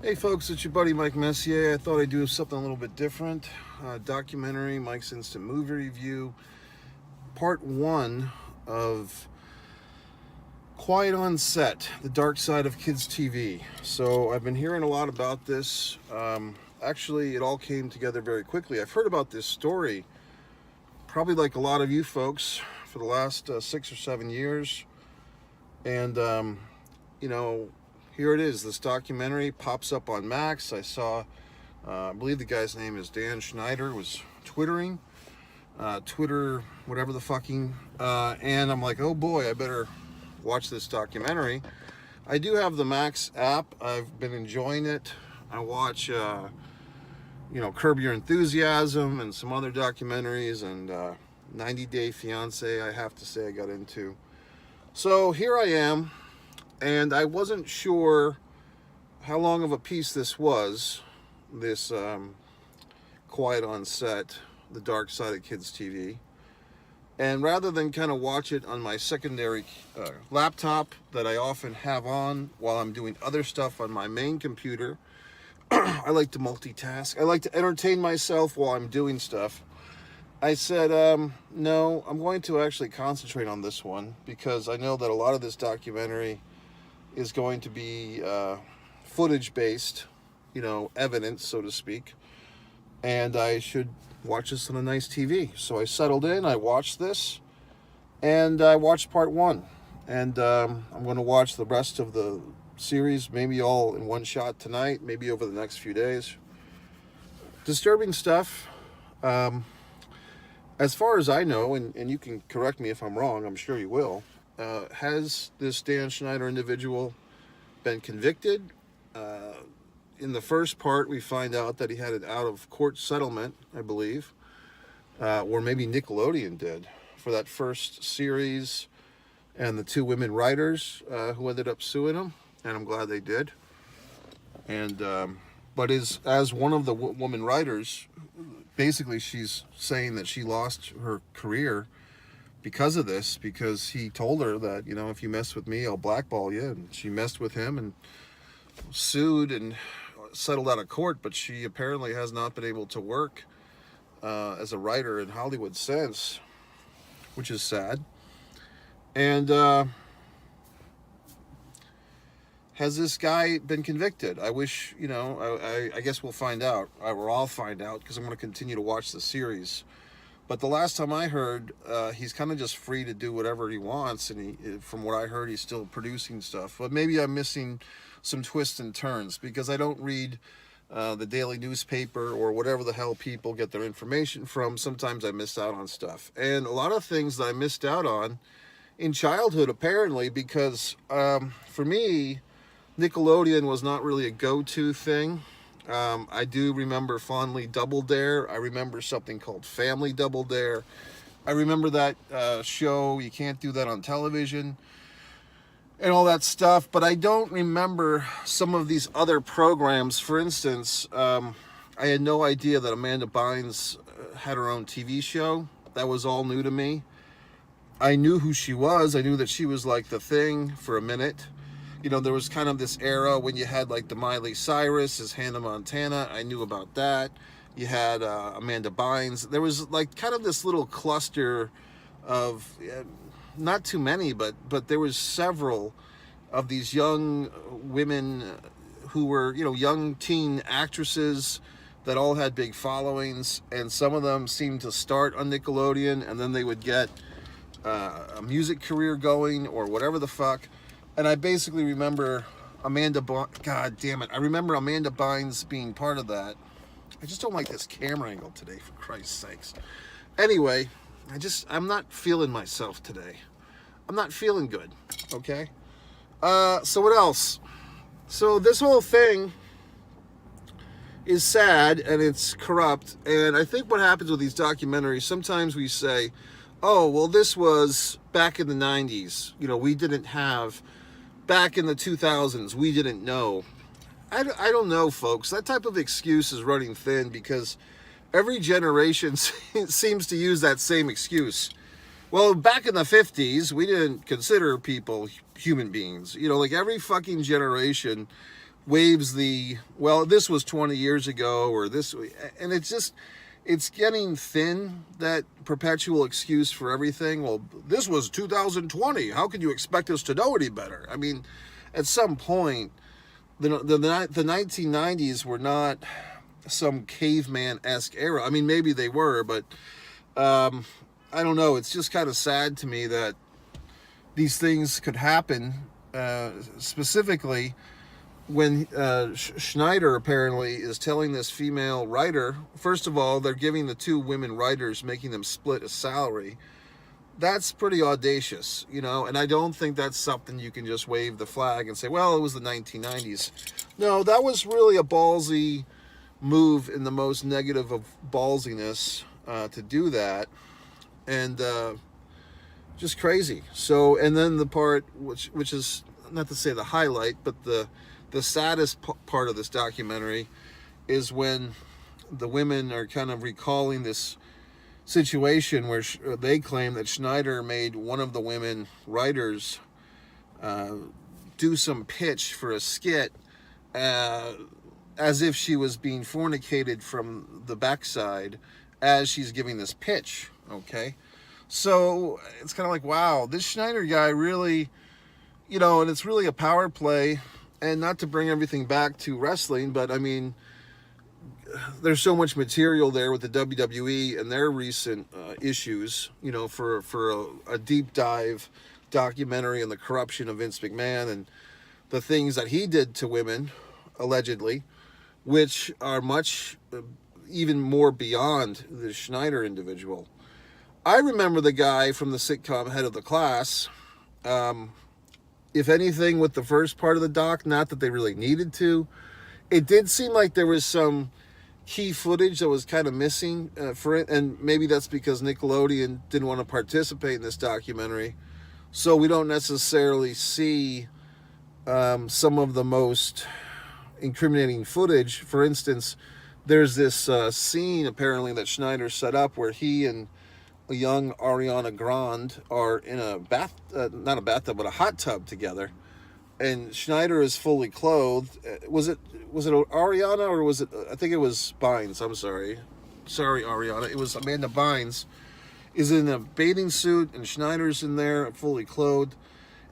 Hey folks, it's your buddy Mike Messier. I thought I'd do something a little bit different. Documentary, Mike's Instant Movie Review, part one of Quiet on Set, The Dark Side of Kids TV. So I've been hearing a lot about this. Actually, it all came together very quickly. I've heard about this story, probably like a lot of you folks, for the last 6 or 7 years. And, you know, here it is. This documentary pops up on Max. I saw, I believe the guy's name is Dan Schneider, was twittering, Twitter, whatever the fucking, and I'm like, oh boy, I better watch this documentary. I do have the Max app. I've been enjoying it. I watch, Curb Your Enthusiasm and some other documentaries, and 90 Day Fiance, I have to say I got into. So here I am, and I wasn't sure how long of a piece this was, this Quiet on Set, The Dark Side of Kids TV. And rather than kind of watch it on my secondary laptop that I often have on while I'm doing other stuff on my main computer, I like to multitask. I like to entertain myself while I'm doing stuff. I said, no, I'm going to actually concentrate on this one because I know that a lot of this documentary is going to be footage-based, evidence, so to speak. And I should watch this on a nice TV. So I settled in, I watched this, and I watched part one. And I'm going to watch the rest of the series, maybe all in one shot tonight, maybe over the next few days. Disturbing stuff. As far as I know, and you can correct me if I'm wrong, I'm sure you will, has this Dan Schneider individual been convicted? In the first part, we find out that he had an out-of-court settlement, I believe, or maybe Nickelodeon did, for that first series, and the two women writers who ended up suing him, and I'm glad they did. And but as one of the woman writers, basically she's saying that she lost her career because of this, because he told her that, if you mess with me, I'll blackball you. And she messed with him and sued and settled out of court, but she apparently has not been able to work as a writer in Hollywood since, which is sad. And has this guy been convicted? I wish, I guess we'll find out. Or I'll find out, because I'm going to continue to watch the series. But the last time I heard, he's kind of just free to do whatever he wants, and from what I heard, he's still producing stuff. But maybe I'm missing some twists and turns, because I don't read the daily newspaper or whatever the hell people get their information from. Sometimes I miss out on stuff. And a lot of things that I missed out on in childhood, apparently, because for me, Nickelodeon was not really a go-to thing. I do remember fondly Double Dare. I remember something called Family Double Dare. I remember that show, You Can't Do That on Television, and all that stuff. But I don't remember some of these other programs. For instance, I had no idea that Amanda Bynes had her own TV show. That was all new to me. I knew who she was. I knew that she was like the thing for a minute. There was kind of this era when you had like the Miley Cyrus as Hannah Montana. I knew about that. You had Amanda Bynes. There was like kind of this little cluster of, not too many, but there was several of these young women who were, young teen actresses that all had big followings. And some of them seemed to start on Nickelodeon, and then they would get a music career going or whatever the fuck. And I basically remember God damn it. I remember Amanda Bynes being part of that. I just don't like this camera angle today, for Christ's sakes. Anyway, I'm not feeling myself today. I'm not feeling good, okay? So what else? So this whole thing is sad, and it's corrupt. And I think what happens with these documentaries, sometimes we say, oh, well, this was back in the 90s. We didn't have... Back in the 2000s, we didn't know. I don't know, folks. That type of excuse is running thin, because every generation seems to use that same excuse. Well, back in the 50s, we didn't consider people human beings. Like every fucking generation waves the, well, this was 20 years ago, or this, and it's getting thin, that perpetual excuse for everything. Well, this was 2020. How could you expect us to know any better? I mean, at some point, the 1990s were not some caveman-esque era. I mean, maybe they were, but I don't know. It's just kind of sad to me that these things could happen, specifically when Schneider apparently is telling this female writer, first of all, they're giving the two women writers, making them split a salary. That's pretty audacious, you know, and I don't think that's something you can just wave the flag and say, well, it was the 1990s. No, that was really a ballsy move in the most negative of ballsiness, to do that. And just crazy. So, and then the part which is not to say the highlight, but the saddest part of this documentary is when the women are kind of recalling this situation where they claim that Schneider made one of the women writers do some pitch for a skit, as if she was being fornicated from the backside as she's giving this pitch. Okay, so it's kind of like, wow, this Schneider guy really, you know, and it's really a power play. And not to bring everything back to wrestling, but I mean, there's so much material there with the WWE and their recent issues, you know, for a deep dive documentary on the corruption of Vince McMahon and the things that he did to women, allegedly, which are much, even more beyond the Schneider individual. I remember the guy from the sitcom Head of the Class. If anything, with the first part of the doc, not that they really needed to, it did seem like there was some key footage that was kind of missing for it, and maybe that's because Nickelodeon didn't want to participate in this documentary, so we don't necessarily see some of the most incriminating footage. For instance, there's this scene apparently that Schneider set up where he and a young Ariana Grande are in a not a bathtub, but a hot tub together, and Schneider is fully clothed. Was it Ariana, or was it? I think it was Bynes. I'm sorry, Ariana. It was Amanda Bynes is in a bathing suit, and Schneider's in there fully clothed.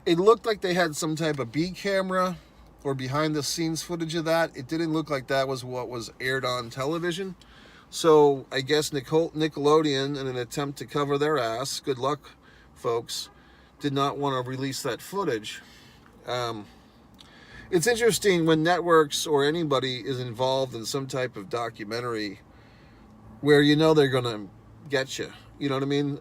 It looked like they had some type of B camera or behind the scenes footage of that. It didn't look like that was what was aired on television. So I guess Nickelodeon, in an attempt to cover their ass, good luck, folks, did not want to release that footage. It's interesting when networks or anybody is involved in some type of documentary where you know they're going to get you. You know what I mean?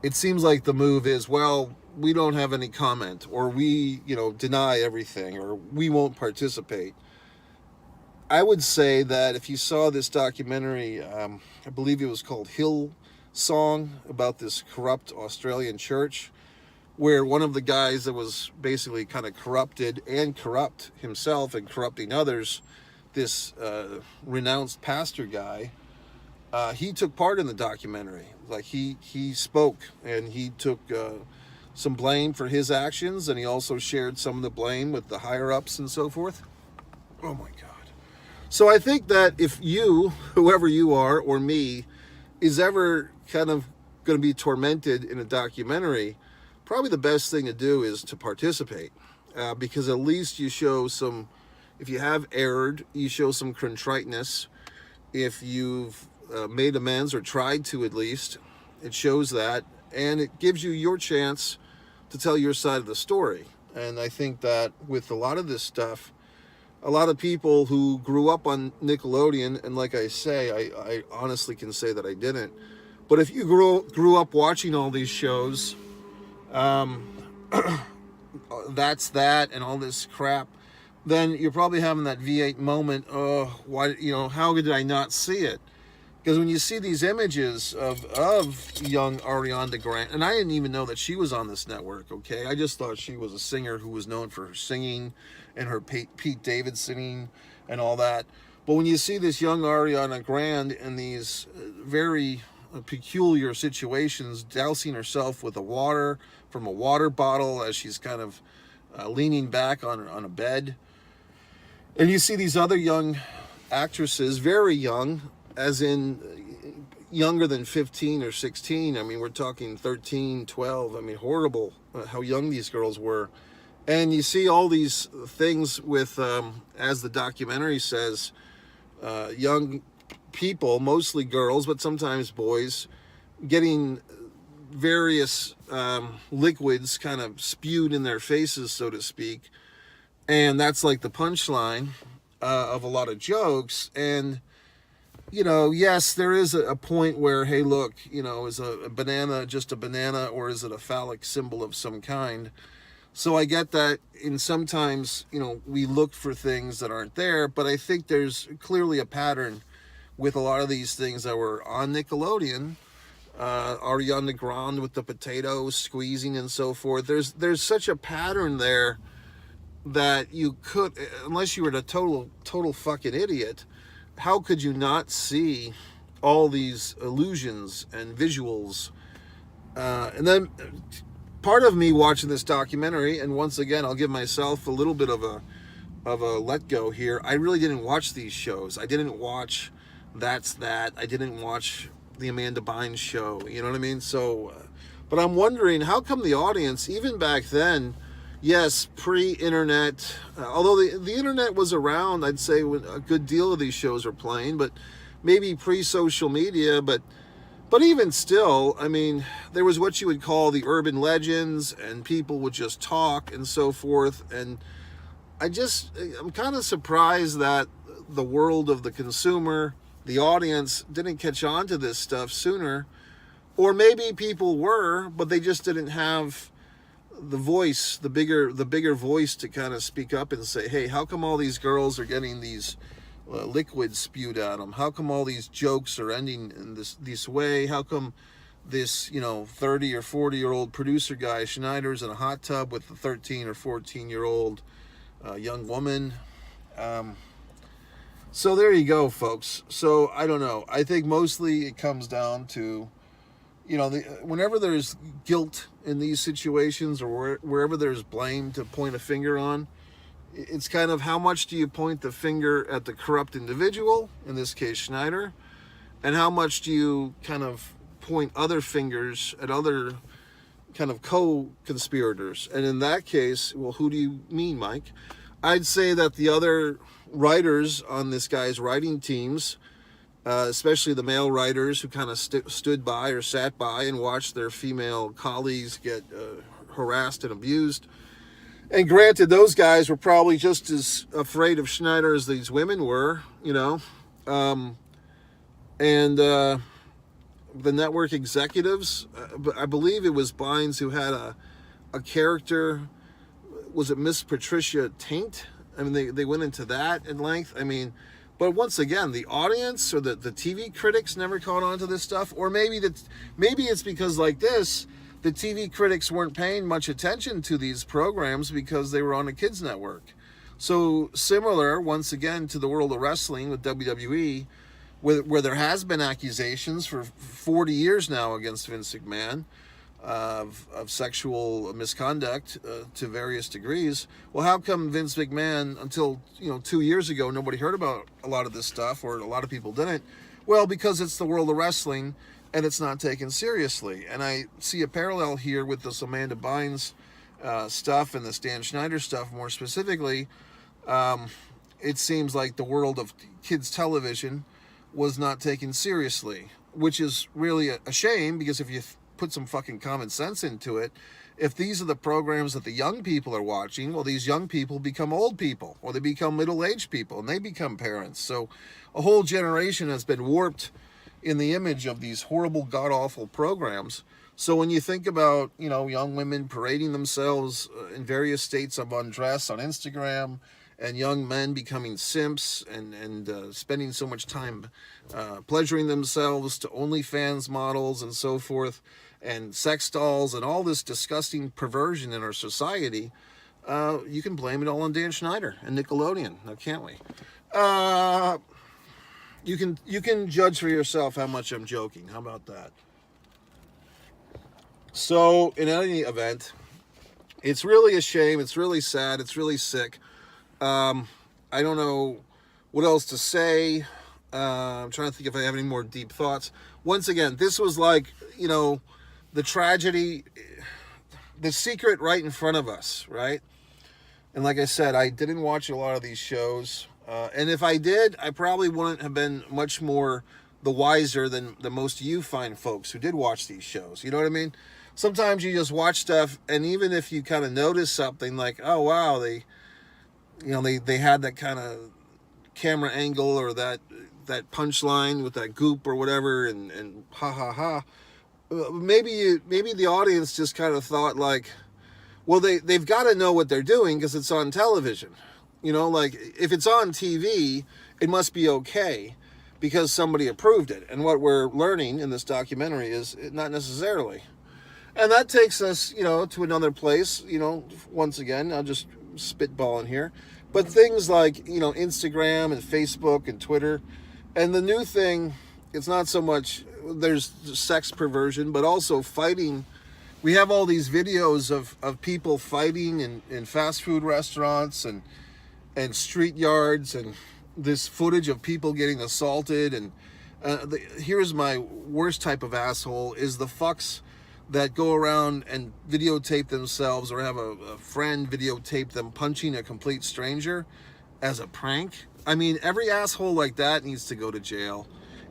It seems like the move is, well, we don't have any comment, or we, you know, deny everything, or we won't participate. I would say that if you saw this documentary, I believe it was called Hillsong, about this corrupt Australian church, where one of the guys that was basically kind of corrupted and corrupt himself and corrupting others, this renounced pastor guy, he took part in the documentary. Like he spoke, and he took some blame for his actions, and he also shared some of the blame with the higher ups and so forth. Oh my God. So I think that if you, whoever you are, or me, is ever kind of going to be tormented in a documentary, probably the best thing to do is to participate, because at least you show some, if you have erred, you show some contriteness. If you've made amends, or tried to at least, it shows that, and it gives you your chance to tell your side of the story. And I think that with a lot of this stuff, a lot of people who grew up on Nickelodeon, and like I say, I honestly can say that I didn't, but if you grew up watching all these shows, That's That and all this crap, then you're probably having that V8 moment. Oh, why, you know, how did I not see it? Because when you see these images of young Ariana Grande, and I didn't even know that she was on this network, okay? I just thought she was a singer who was known for her singing and her Pete Davidson singing and all that. But when you see this young Ariana Grande in these very peculiar situations, dousing herself with from a water bottle as she's kind of leaning back on a bed, And you see these other young actresses, very young, as in younger than 15 or 16. I mean, we're talking 13, 12. I mean, horrible how young these girls were. And you see all these things with, as the documentary says, young people, mostly girls, but sometimes boys, getting various liquids kind of spewed in their faces, so to speak. And that's like the punchline of a lot of jokes. And, you know, yes, there is a point where, hey, look, you know, is a banana just a banana, or is it a phallic symbol of some kind? So I get that in sometimes, you know, we look for things that aren't there, but I think there's clearly a pattern with a lot of these things that were on Nickelodeon. Ariana Grande with the potatoes squeezing and so forth. There's such a pattern there that you could, unless you were a total fucking idiot, how could you not see all these illusions and visuals? And then part of me watching this documentary, and once again, I'll give myself a little bit of a let go here. I really didn't watch these shows. I didn't watch That's That. I didn't watch the Amanda Bynes show. You know what I mean? So, but I'm wondering, how come the audience, even back then, yes, pre-internet, although the internet was around, I'd say when a good deal of these shows were playing, but maybe pre-social media, but even still, I mean, there was what you would call the urban legends, and people would just talk and so forth. And I'm kind of surprised that the world of the consumer, the audience, didn't catch on to this stuff sooner. Or maybe people were, but they just didn't have the voice, the bigger voice to kind of speak up and say, hey, how come all these girls are getting these liquids spewed at them? How come all these jokes are ending in this way? How come this, you know, 30 or 40-year-old producer guy, Schneider's in a hot tub with a 13 or 14-year-old young woman? So there you go, folks. So I don't know. I think mostly it comes down to, you know, whenever there's guilt in these situations, or wherever there's blame to point a finger on, it's kind of, how much do you point the finger at the corrupt individual, in this case Schneider, and how much do you kind of point other fingers at other kind of co-conspirators? And in that case, well, who do you mean, Mike? I'd say that the other writers on this guy's writing teams, especially the male writers who kind of stood by or sat by and watched their female colleagues get harassed and abused. And granted, those guys were probably just as afraid of Schneider as these women were, you know. And the network executives, I believe it was Bynes who had a character, was it Miss Patricia Taint? I mean, they went into that at length. I mean, but once again, the audience or the TV critics never caught on to this stuff. Or maybe it's because, like this, the TV critics weren't paying much attention to these programs because they were on a kids network. So similar, once again, to the world of wrestling with WWE, where there has been accusations for 40 years now against Vince McMahon of sexual misconduct to various degrees. Well, how come Vince McMahon, until 2 years ago, nobody heard about a lot of this stuff, or a lot of people didn't? Well, because it's the world of wrestling, and it's not taken seriously. And I see a parallel here with this Amanda Bynes stuff and the Dan Schneider stuff more specifically. It seems like the world of kids television was not taken seriously, which is really a shame, because if you put some fucking common sense into it, if these are the programs that the young people are watching, well, these young people become old people, or they become middle-aged people, and they become parents. So a whole generation has been warped in the image of these horrible, god-awful programs. So when you think about, young women parading themselves in various states of undress on Instagram, and young men becoming simps and spending so much time pleasuring themselves to OnlyFans models and so forth, and sex dolls, and all this disgusting perversion in our society, you can blame it all on Dan Schneider and Nickelodeon, now can't we? You can judge for yourself how much I'm joking. How about that? So, in any event, it's really a shame. It's really sad. It's really sick. I don't know what else to say. I'm trying to think if I have any more deep thoughts. Once again, this was like, the tragedy, the secret right in front of us, right? And like I said, I didn't watch a lot of these shows. And if I did, I probably wouldn't have been much more the wiser than the most of you fine folks who did watch these shows. You know what I mean? Sometimes you just watch stuff, and even if you kind of notice something like, oh wow, they had that kind of camera angle or that punchline with that goop or whatever, and ha ha ha. Maybe the audience just kind of thought like, well, they've got to know what they're doing because it's on television. Like if it's on TV, it must be okay because somebody approved it. And what we're learning in this documentary is not necessarily. And that takes us, to another place, once again, I'll just spitballing here. But things like, Instagram and Facebook and Twitter. And the new thing, it's not so much, there's sex perversion, but also fighting. We have all these videos of people fighting in fast food restaurants and street yards, and this footage of people getting assaulted. And here's my worst type of asshole is the fucks that go around and videotape themselves or have a friend videotape them punching a complete stranger as a prank. I mean, every asshole like that needs to go to jail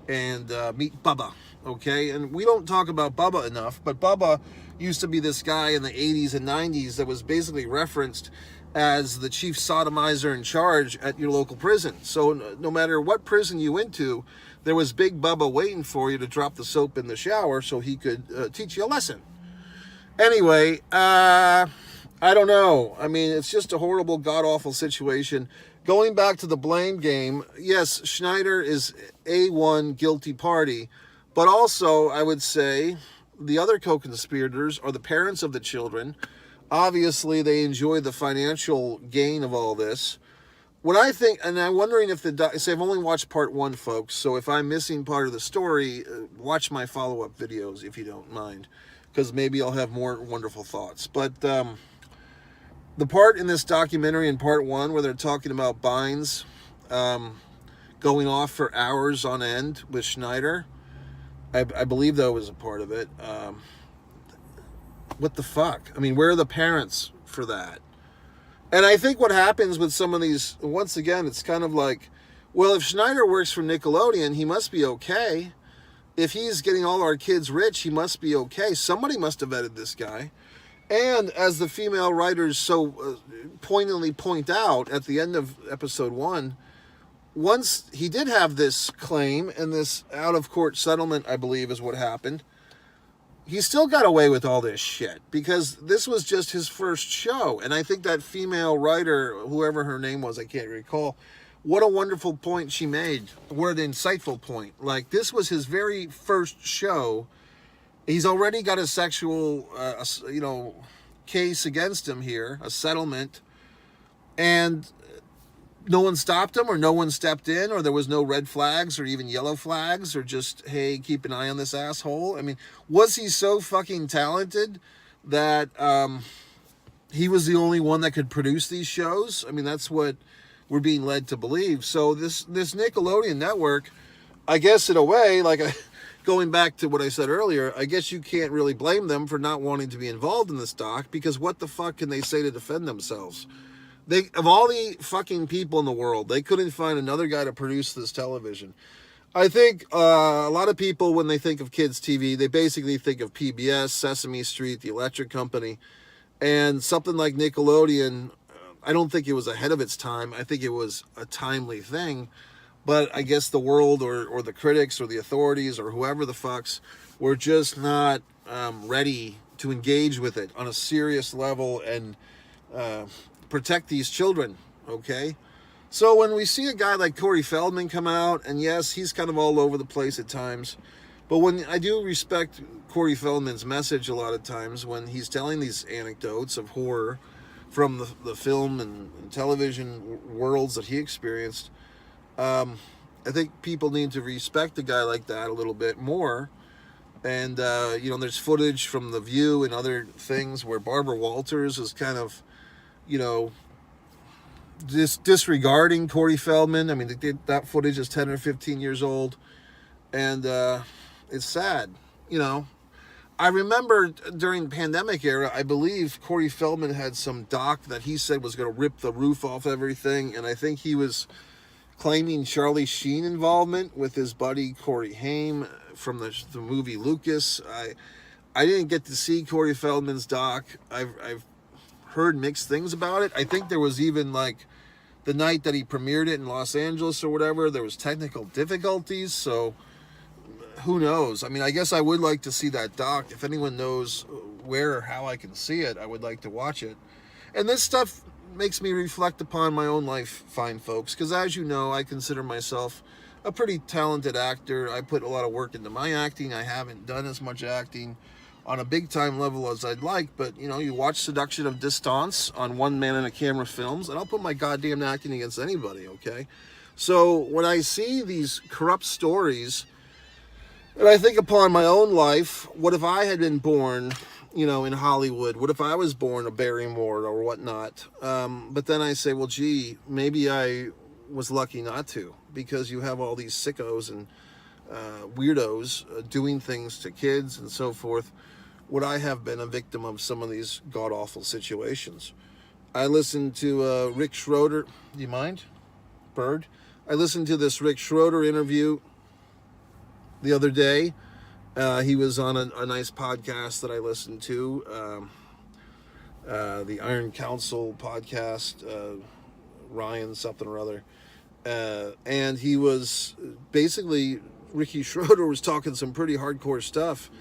and meet Bubba, okay? And we don't talk about Bubba enough, but Bubba used to be this guy in the 80s and 90s that was basically referenced as the chief sodomizer in charge at your local prison. So no matter what prison you went to, there was Big Bubba waiting for you to drop the soap in the shower so he could teach you a lesson. Anyway, I don't know. I mean, it's just a horrible, god-awful situation. Going back to the blame game, yes, Schneider is A1 guilty party, but also, I would say, the other co-conspirators are the parents of the children. Obviously, they enjoy the financial gain of all this. What I think, and I'm wondering if say I've only watched part 1, folks, so if I'm missing part of the story, watch my follow-up videos if you don't mind, because maybe I'll have more wonderful thoughts. But the part in this documentary in part 1 where they're talking about Bynes going off for hours on end with Schneider, I believe that was a part of it. What the fuck? I mean, where are the parents for that? And I think what happens with some of these, once again, it's kind of like, well, if Schneider works for Nickelodeon, he must be okay. If he's getting all our kids rich, he must be okay. Somebody must have vetted this guy. And as the female writers so poignantly point out at the end of episode 1, once he did have this claim and this out-of-court settlement, I believe, is what happened, he still got away with all this shit because this was just his first show. And I think that female writer, whoever her name was, I can't recall, what a wonderful point she made. What an insightful point. Like, this was his very first show. He's already got a sexual, case against him here, a settlement. And no one stopped him, or no one stepped in, or there was no red flags or even yellow flags, or just, hey, keep an eye on this asshole. I mean, was he so fucking talented that he was the only one that could produce these shows? I mean, that's what we're being led to believe. So this Nickelodeon network, I guess in a way, like going back to what I said earlier, I guess you can't really blame them for not wanting to be involved in this doc, because what the fuck can they say to defend themselves? Of all the fucking people in the world, they couldn't find another guy to produce this television. I think a lot of people, when they think of kids' TV, they basically think of PBS, Sesame Street, The Electric Company, and something like Nickelodeon. I don't think it was ahead of its time. I think it was a timely thing. But I guess the world or the critics or the authorities or whoever the fucks were just not ready to engage with it on a serious level and protect these children, okay? So when we see a guy like Corey Feldman come out, and yes, he's kind of all over the place at times, but when I do respect Corey Feldman's message a lot of times when he's telling these anecdotes of horror from the film and television worlds that he experienced, I think people need to respect a guy like that a little bit more. And, there's footage from The View and other things where Barbara Walters is kind of, disregarding Corey Feldman. I mean, that footage is 10 or 15 years old, and it's sad. You know, I remember during the pandemic era, I believe Corey Feldman had some doc that he said was going to rip the roof off everything, and I think he was claiming Charlie Sheen involvement with his buddy Corey Haim from the movie Lucas. I didn't get to see Corey Feldman's doc. I've heard mixed things about it. I think there was even like the night that he premiered it in Los Angeles or whatever, there was technical difficulties, so who knows? I mean, I guess I would like to see that doc. If anyone knows where or how I can see it, I would like to watch it. And this stuff makes me reflect upon my own life, fine folks, because as you know, I consider myself a pretty talented actor. I put a lot of work into my acting. I haven't done as much acting on a big time level as I'd like, but you know, you watch Seduction of Distance on One Man and a Camera Films, and I'll put my goddamn acting against anybody, okay? So when I see these corrupt stories, and I think upon my own life, what if I had been born, you know, in Hollywood? What if I was born a Barrymore or whatnot? But then I say, well, gee, maybe I was lucky not to, because you have all these sickos and weirdos doing things to kids and so forth. Would I have been a victim of some of these god-awful situations? I listened to Rick Schroder. Do you mind? Bird? I listened to this Rick Schroder interview the other day. He was on a nice podcast that I listened to, the Iron Council podcast, Ryan something or other. And he was basically, Ricky Schroder was talking some pretty hardcore stuff.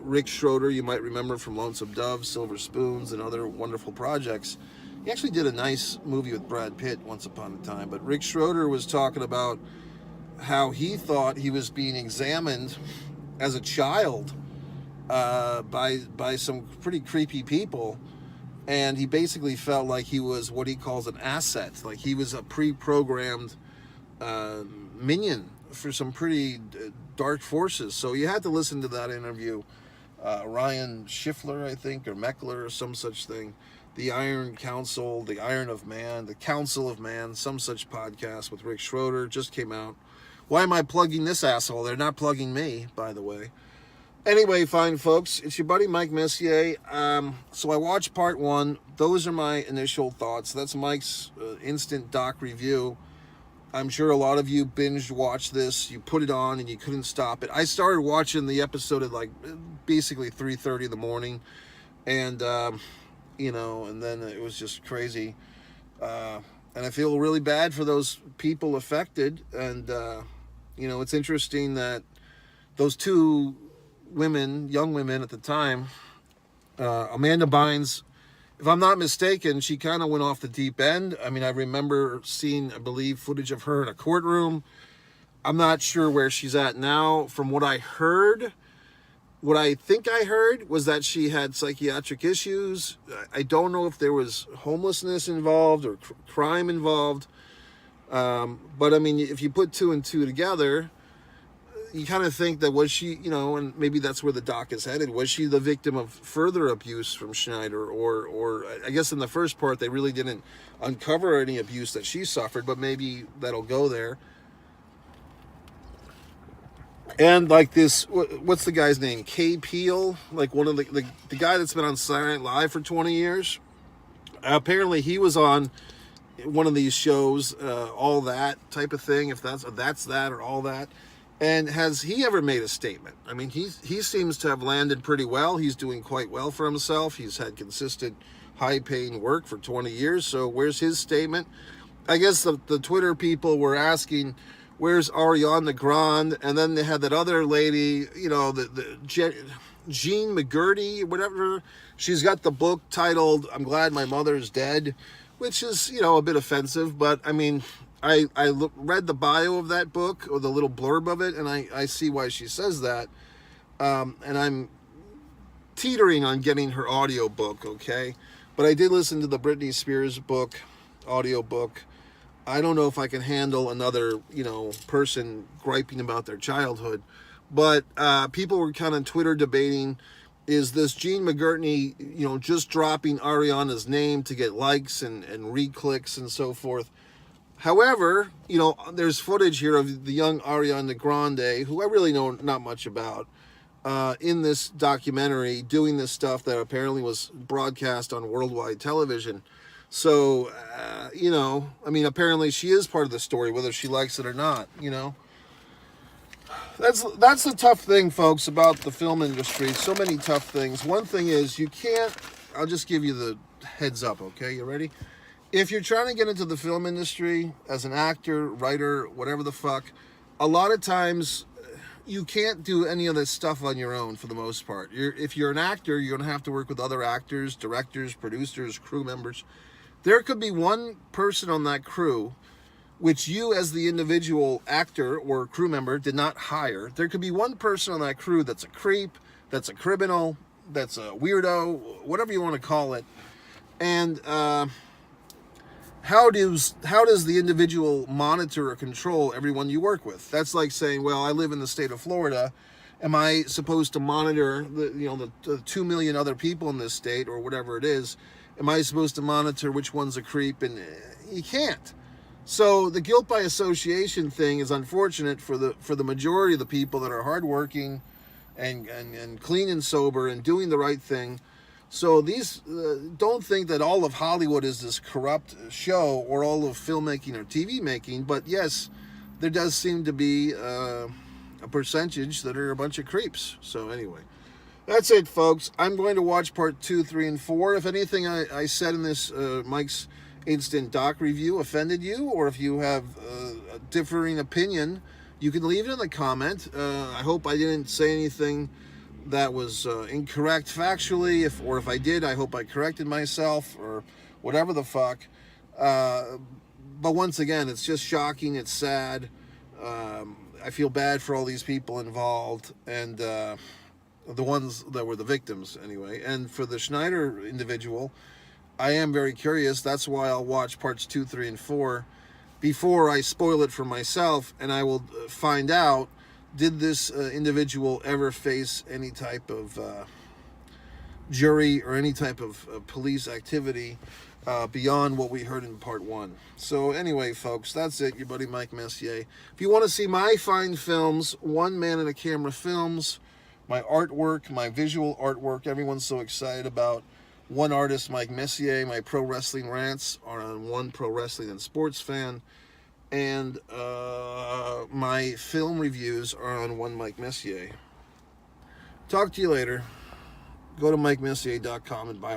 Rick Schroder, you might remember from Lonesome Dove, Silver Spoons, and other wonderful projects. He actually did a nice movie with Brad Pitt once upon a time. But Rick Schroder was talking about how he thought he was being examined as a child by some pretty creepy people. And he basically felt like he was what he calls an asset. Like he was a pre-programmed minion for some pretty dark forces. So you had to listen to that interview. Ryan Schiffler, I think, or Meckler, or some such thing. The Iron Council, the Iron of Man, the Council of Man, some such podcast with Rick Schroder just came out. Why am I plugging this asshole? They're not plugging me, by the way. Anyway, fine folks, it's your buddy Mike Messier. So I watched part one. Those are my initial thoughts. That's Mike's instant doc review. I'm sure a lot of you binged watched this. You put it on and you couldn't stop it. I started watching the episode at like basically 3:30 in the morning, and you know, and then it was just crazy. And I feel really bad for those people affected. And you know, it's interesting that those two women, young women at the time, Amanda Bynes, if I'm not mistaken, she kind of went off the deep end. I mean, I remember seeing, I believe, footage of her in a courtroom. I'm not sure where she's at now. From what I heard, what I think I heard was that she had psychiatric issues. I don't know if there was homelessness involved or crime involved. But I mean, if you put two and two together, you kind of think that was she, you know, and maybe that's where the doc is headed. Was she the victim of further abuse from Schneider? Or I guess in the first part, they really didn't uncover any abuse that she suffered, but maybe that'll go there. And like this, what's the guy's name? Kay Peele, like one of the guy that's been on Saturday Night Live for 20 years. Apparently he was on one of these shows, All That type of thing, if that's that or All That. And has he ever made a statement? I mean, he seems to have landed pretty well. He's doing quite well for himself. He's had consistent, high-paying work for 20 years. So where's his statement? I guess the Twitter people were asking, where's Ariana Grande? And then they had that other lady, you know, the Jean McGurdy, whatever. She's got the book titled "I'm Glad My Mother's Dead," which is, you know, a bit offensive. But, I mean, I read the bio of that book, or the little blurb of it, and I see why she says that. And I'm teetering on getting her audio book, okay? But I did listen to the Britney Spears book, audio book. I don't know if I can handle another, you know, person griping about their childhood. But people were kind of Twitter debating is this Gene McGurtney, just dropping Ariana's name to get likes and re-clicks and so forth. However, there's footage here of the young Ariana Grande, who I really know not much about, in this documentary, doing this stuff that apparently was broadcast on worldwide television. So, apparently she is part of the story, whether she likes it or not, That's the tough thing, folks, about the film industry. So many tough things. One thing is I'll just give you the heads up, okay? You ready? If you're trying to get into the film industry as an actor, writer, whatever the fuck, a lot of times you can't do any of this stuff on your own for the most part. If you're an actor, you're going to have to work with other actors, directors, producers, crew members. There could be one person on that crew which you as the individual actor or crew member did not hire. There could be one person on that crew that's a creep, that's a criminal, that's a weirdo, whatever you want to call it. And how does the individual monitor or control everyone you work with? That's like saying, well, I live in the state of Florida. Am I supposed to monitor the 2 million other people in this state or whatever it is? Am I supposed to monitor which one's a creep? And you can't. So the guilt by association thing is unfortunate for the majority of the people that are hardworking and clean and sober and doing the right thing. So these don't think that all of Hollywood is this corrupt show or all of filmmaking or TV making. But yes, there does seem to be a percentage that are a bunch of creeps. So anyway, that's it, folks. I'm going to watch part 2, 3, and 4. If anything I said in this Mike's Instant Doc review offended you, or if you have a differing opinion, you can leave it in the comment. I hope I didn't say anything that was incorrect factually. If I did, I hope I corrected myself or whatever the fuck. But once again, it's just shocking. It's sad. I feel bad for all these people involved and the ones that were the victims anyway. And for the Schneider individual, I am very curious. That's why I'll watch parts 2, 3, and 4 before I spoil it for myself, and I will find out, did this individual ever face any type of jury or any type of police activity beyond what we heard in part 1. So anyway, folks, that's it. Your buddy Mike Messier. If you want to see my fine films, One Man and a Camera Films, my artwork, my visual artwork, everyone's so excited about. One Artist, Mike Messier. My pro wrestling rants are on One Pro Wrestling and Sports Fan. And my film reviews are on One Mike Messier. Talk to you later. Go to MikeMessier.com and buy